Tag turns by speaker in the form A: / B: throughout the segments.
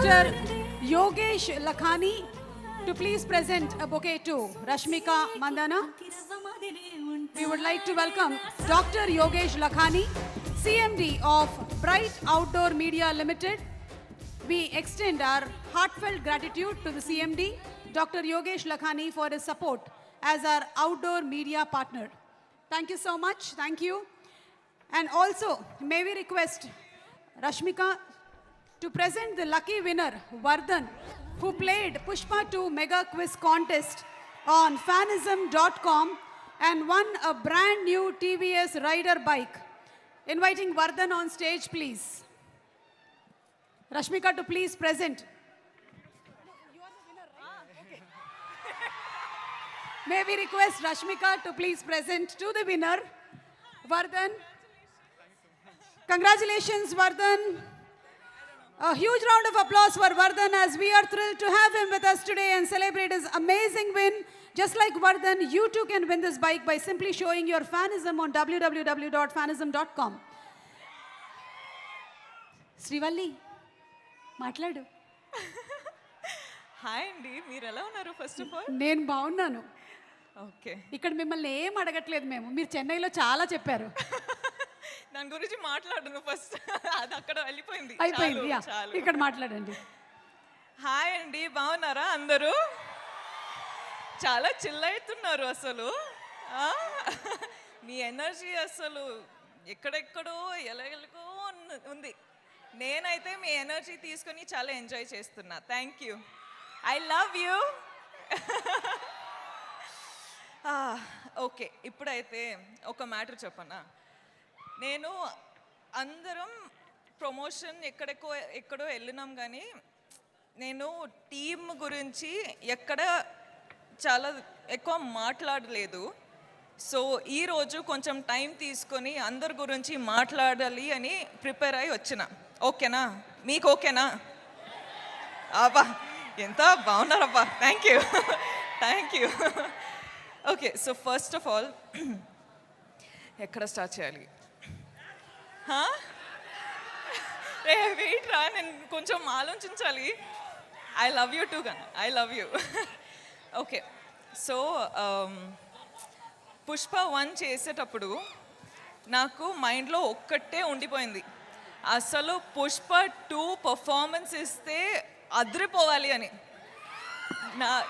A: Mr. Yogesh Lakhani to please present a bouquet to Rashmika Mandana. We would like to welcome Dr. Yogesh Lakhani, CMD of Bright Outdoor Media Limited. We extend our heartfelt gratitude to the CMD, Dr. Yogesh Lakhani, for his support as our outdoor media partner. Thank you so much. Thank you. And also, may we request Rashmika to present the lucky winner, Vardhan, who played Pushpa 2 Mega Quiz Contest on fanism.com and won a brand new TVS Rider bike. Inviting Vardhan on stage, please. Rashmika to please present. May we request Rashmika to please present to the winner, Vardhan. Congratulations, Vardhan. A huge round of applause for Vardhan, as we are thrilled to have him with us today and celebrate his amazing win. Just like Vardhan, you too can win this bike by simply showing your fanism on www.fanism.com. Srivalli, మాట్లాడు.
B: Hi అండి, మీరు ఎలా ఉన్నారు? First of all
A: నేను బాగున్నాను.
B: Okay,
A: ఇక్కడ మిమ్మల్ని ఏం అడగట్లేదు మేము. మీరు చెన్నైలో చాలా చెప్పారు.
B: దాని గురించి మాట్లాడను ఫస్ట్. అది అక్కడ వెళ్ళిపోయింది,
A: అయిపోయింది.
B: చాలు.
A: ఇక్కడ మాట్లాడండి.
B: హాయ్ అండి, బాగున్నారా అందరూ? చాలా చిల్ అవుతున్నారు అసలు. మీ ఎనర్జీ అసలు ఎక్కడెక్కడో ఎలాగో ఉంది. నేనైతే మీ ఎనర్జీ తీసుకొని చాలా ఎంజాయ్ చేస్తున్నా. Thank you. I love you. Okay, ఇప్పుడైతే ఒక మ్యాటర్ చెప్పనా. నేను అందరం ప్రమోషన్ ఎక్కడో వెళ్ళినాం, కానీ నేను టీమ్ గురించి ఎక్కడ చాలా ఎక్కువ మాట్లాడలేదు. సో ఈరోజు కొంచెం టైం తీసుకొని అందరి గురించి మాట్లాడాలి అని ప్రిపేర్ అయ్యి వచ్చిన. ఓకేనా? మీకు ఓకేనా? అబ్బా, ఎంత బాగున్నారబ్బా. Thank you, thank you. Okay, so first of all ఎక్కడ స్టార్ట్ చేయాలి? వెయిట్ రా, నేను కొంచెం ఆలోచించాలి. ఐ లవ్ యూ టూ కన్నా, I love you. Okay, so Pushpa 1 చేసేటప్పుడు నాకు మైండ్లో ఒక్కటే ఉండిపోయింది, అసలు పుష్ప 2 పర్ఫార్మెన్స్ ఇస్తే అదిరిపోవాలి అని.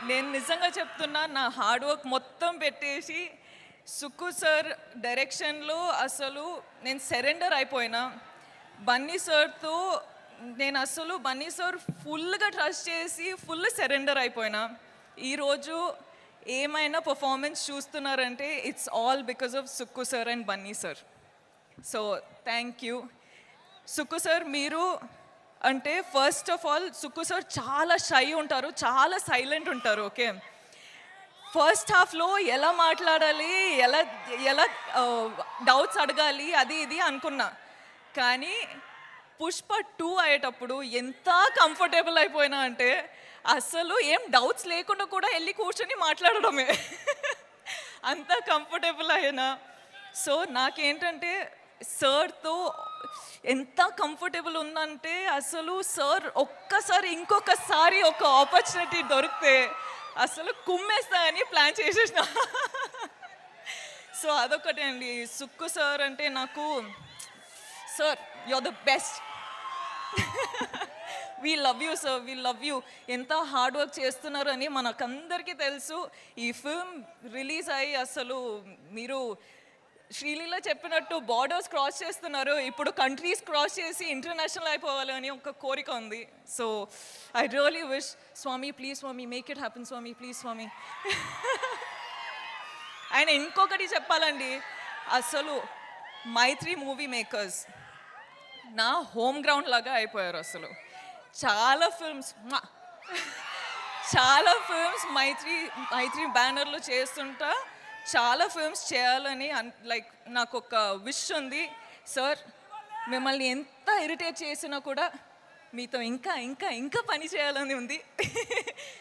B: నేను నిజంగా చెప్తున్నా, నా హార్డ్ వర్క్ మొత్తం పెట్టేసి సుక్కు సార్ డైరెక్షన్లో అసలు నేను సరెండర్ అయిపోయినా. బన్నీ సార్తో నేను అసలు బన్నీ సార్ ఫుల్గా ట్రస్ట్ చేసి ఫుల్ సరెండర్ అయిపోయినా. ఈరోజు ఏమైనా పర్ఫార్మెన్స్ చూస్తున్నారంటే it's all because of Sukku sir and Bunny sir. So thank you Sukku sir. మీరు అంటే first of all Sukku sir చాలా షై ఉంటారు, చాలా సైలెంట్ ఉంటారు. ఓకే, ఫస్ట్ హాఫ్లో ఎలా మాట్లాడాలి, ఎలా డౌట్స్ అడగాలి, అది ఇది అనుకున్నా. కానీ పుష్ప 2 అయ్యేటప్పుడు ఎంత కంఫర్టబుల్ అయిపోయినా అంటే అసలు ఏం డౌట్స్ లేకుండా కూడా వెళ్ళి కూర్చొని మాట్లాడడమే. అంత కంఫర్టబుల్ అయినా. సో నాకేంటంటే సార్తో ఎంత కంఫర్టబుల్ ఉందంటే అసలు సార్ ఒక్కసారి ఇంకొకసారి ఒక ఆపర్చునిటీ దొరికితే అసలు కుమ్మేస్తా అని ప్లాన్ చేసేసిన. సో అదొకటే అండి. సుక్కు సార్ అంటే నాకు, sir you are the best. We love you sir, we love you. ఎంత హార్డ్ వర్క్ చేస్తున్నారు అని మనకందరికీ తెలుసు. ఈ ఫిల్మ్ రిలీజ్ అయ్యి అసలు మీరు శ్రీలీల చెప్పినట్టు బార్డర్స్ క్రాస్ చేస్తున్నారు. ఇప్పుడు కంట్రీస్ క్రాస్ చేసి ఇంటర్నేషనల్ అయిపోవాలి అని ఒక కోరిక ఉంది. సో ఐ రియలీ విష్, స్వామి ప్లీజ్ స్వామి, మేక్ ఇట్ హ్యాపెన్ స్వామి, ప్లీజ్ స్వామి. ఆయన ఇంకొకటి చెప్పాలండి, అసలు మైత్రి మూవీ మేకర్స్ నా హోమ్ గ్రౌండ్ లాగా అయిపోయారు. అసలు చాలా ఫిల్మ్స్ మైత్రి బ్యానర్లో చేస్తుంటా. చాలా ఫిల్మ్స్ చేయాలని లైక్ నాకు ఒక విష్ ఉంది. సార్ మిమ్మల్ని ఎంత ఇరిటేట్ చేసినా కూడా మీతో ఇంకా ఇంకా ఇంకా పని చేయాలని ఉంది.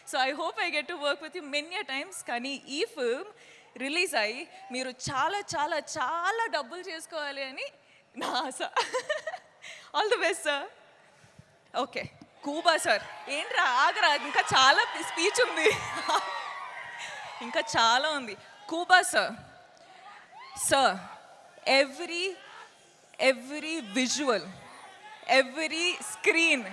B: So I hope I get to work with you many a times. కానీ ఈ ఫిల్మ్ రిలీజ్ అయ్యి మీరు చాలా చాలా చాలా డబ్బులు చేసుకోవాలి అని నా ఆశ. All the best sir. Okay, Kuba sir ఏంట్రా ఆగరా ఇంకా చాలా స్పీచ్ ఉంది ఇంకా చాలా ఉంది Kuba sir sir every visual, every screen,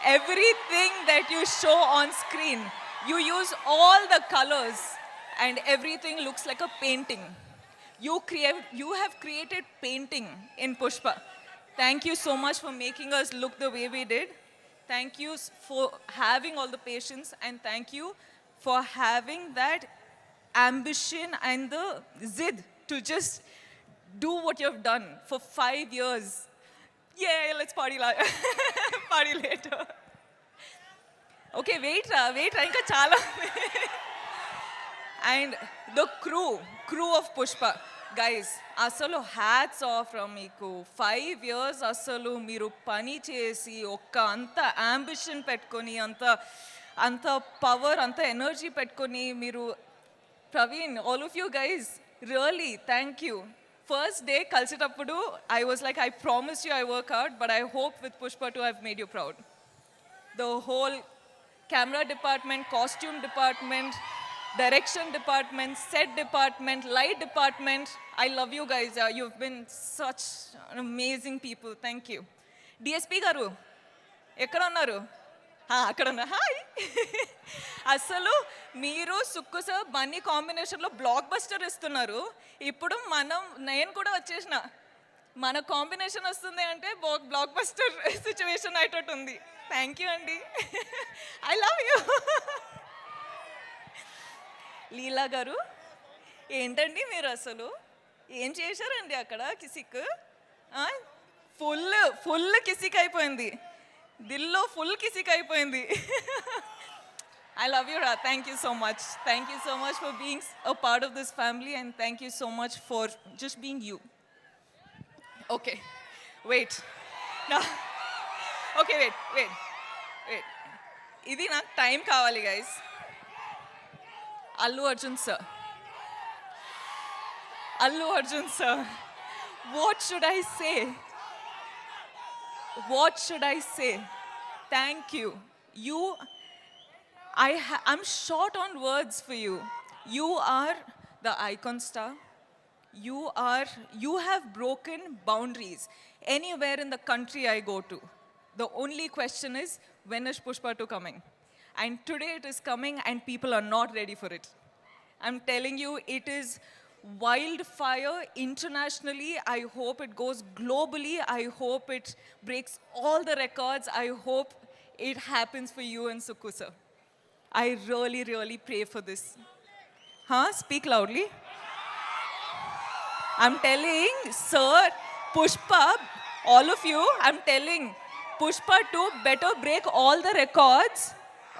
B: everything that you show on screen, you use all the colors and everything looks like a painting. You have created painting in Pushpa. Thank you so much for making us look the way we did. Thank you for having all the patience, and thank you for having that ambition and the zid to just do what you have done for 5 years. Yeah, let's party party later. Okay, wait ra, ఇంకా చాలా and the crew of Pushpa guys అసలు hats off రా మీకు 5 years అసలు మీరు పని చేసి అంత అంబిషన్ పెట్టుకొని అంత పవర్ అంత ఎనర్జీ పెట్టుకొని మీరు Praveen all of you guys really thank you first day కలిసేటప్పుడు I was like I promise you I work out but I hope with Pushpa two have made you proud the whole camera department, costume department, direction department, set department, light department. I love you guys. You've been such amazing people. Thank you. DSP garu ఎక్కడ ఉన్నారు అక్కడ ఉన్నా hi అసలు మీరు Sukku sir Bunny కాంబినేషన్లో block buster ఇస్తున్నారు ఇప్పుడు నేను కూడా వచ్చేసిన మన కాంబినేషన్ వస్తుంది అంటే బ్లాక్ బస్టర్ సిచ్యువేషన్ అయ్యేటట్టు ఉంది థ్యాంక్ యూ అండి ఐ లవ్ యూ లీలా గారు ఏంటండి మీరు అసలు ఏం చేశారండి అక్కడ కిసిక్ ఫుల్ కిసిక్ అయిపోయింది దిల్లో ఫుల్ కిసిక్ అయిపోయింది ఐ లవ్ యూ రా thank you so much for being a part of this family and thank you so much for just being you okay wait okay wait ఇది నాకు టైం కావాలి guys Allu Arjun sir what should I say thank you I'm short on words for you. You are the icon star. You have broken boundaries anywhere in the country I go to. The only question is, when is Pushpa 2 coming? And today it is coming and people are not ready for it. I'm telling you, it is wildfire internationally. I hope it goes globally. I hope it breaks all the records. I hope it happens for you and Sukku sir. I really pray for this. Speak loudly. I'm telling, sir, Pushpa, all of you, I'm telling, Pushpa 2 better break all the records,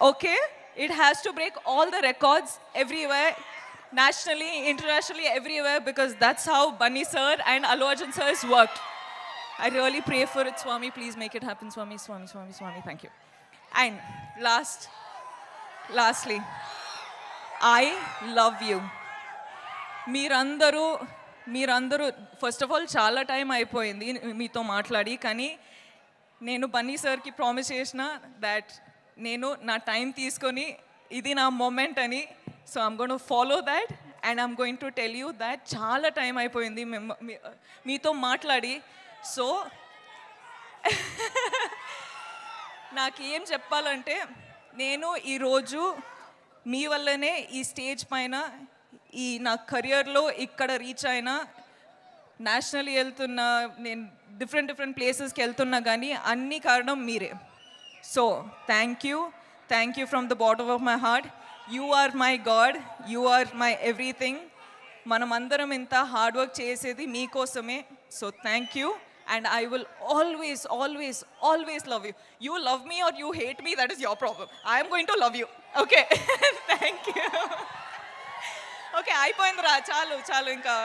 B: okay? It has to break all the records everywhere, nationally, internationally, everywhere, because that's how Bunny sir and Allu Arjun sir has worked. I really pray for it, Swami. Please make it happen, Swami. Thank you. And lastly, I love you. మీరందరూ first of all చాలా time అయిపోయింది మీతో మాట్లాడి కానీ నేను బన్నీ సార్కి promise చేసిన that నేను నా టైం తీసుకొని ఇది నా మూమెంట్ అని so I'm going to follow that and I'm going to tell you that చాలా టైం అయిపోయింది మీతో మాట్లాడి సో నాకు ఏం చెప్పాలంటే నేను ఈరోజు మీ వల్లనే ఈ స్టేజ్ పైన ఈ నా కెరియర్లో ఇక్కడ రీచ్ అయినా నేషనల్ వెళ్తున్నా నేను డిఫరెంట్ ప్లేసెస్కి వెళ్తున్నా కానీ అన్ని కారణం మీరే so thank you from the bottom of my heart you are my god you are my everything మనమందరం ఇంత హార్డ్ వర్క్ చేసేది మీకోసమే so thank you and I will always love you. You love me or you hate me, that is your problem. I am going to love you. Okay. Thank you. Okay, అయిపోయిందిరా చాలు ఇంకా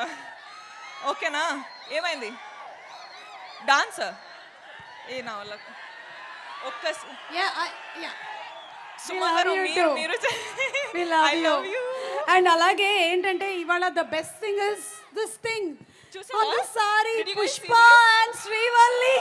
B: ఓకేనా ఏమైంది dance ఏ నా వల్ల ఒక్క సుమారు మీరు
A: I love you. And అలాగే ఏంటంటే ఇవాళ the best thing is this thing on the saree Pushpa and Srivalli.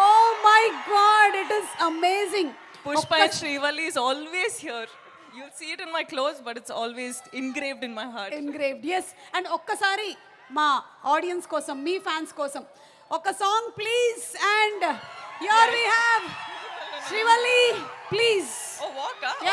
A: Oh my God, it is amazing.
B: Pushpa and Srivalli is always here. You'll see it in my clothes, but it's always engraved in my heart.
A: engraved, yes. And ఒక్కసారి మా audience కోసం, మీ fans కోసం ఒక song please. And here we have Srivalli, please.
B: Oh, walk, huh?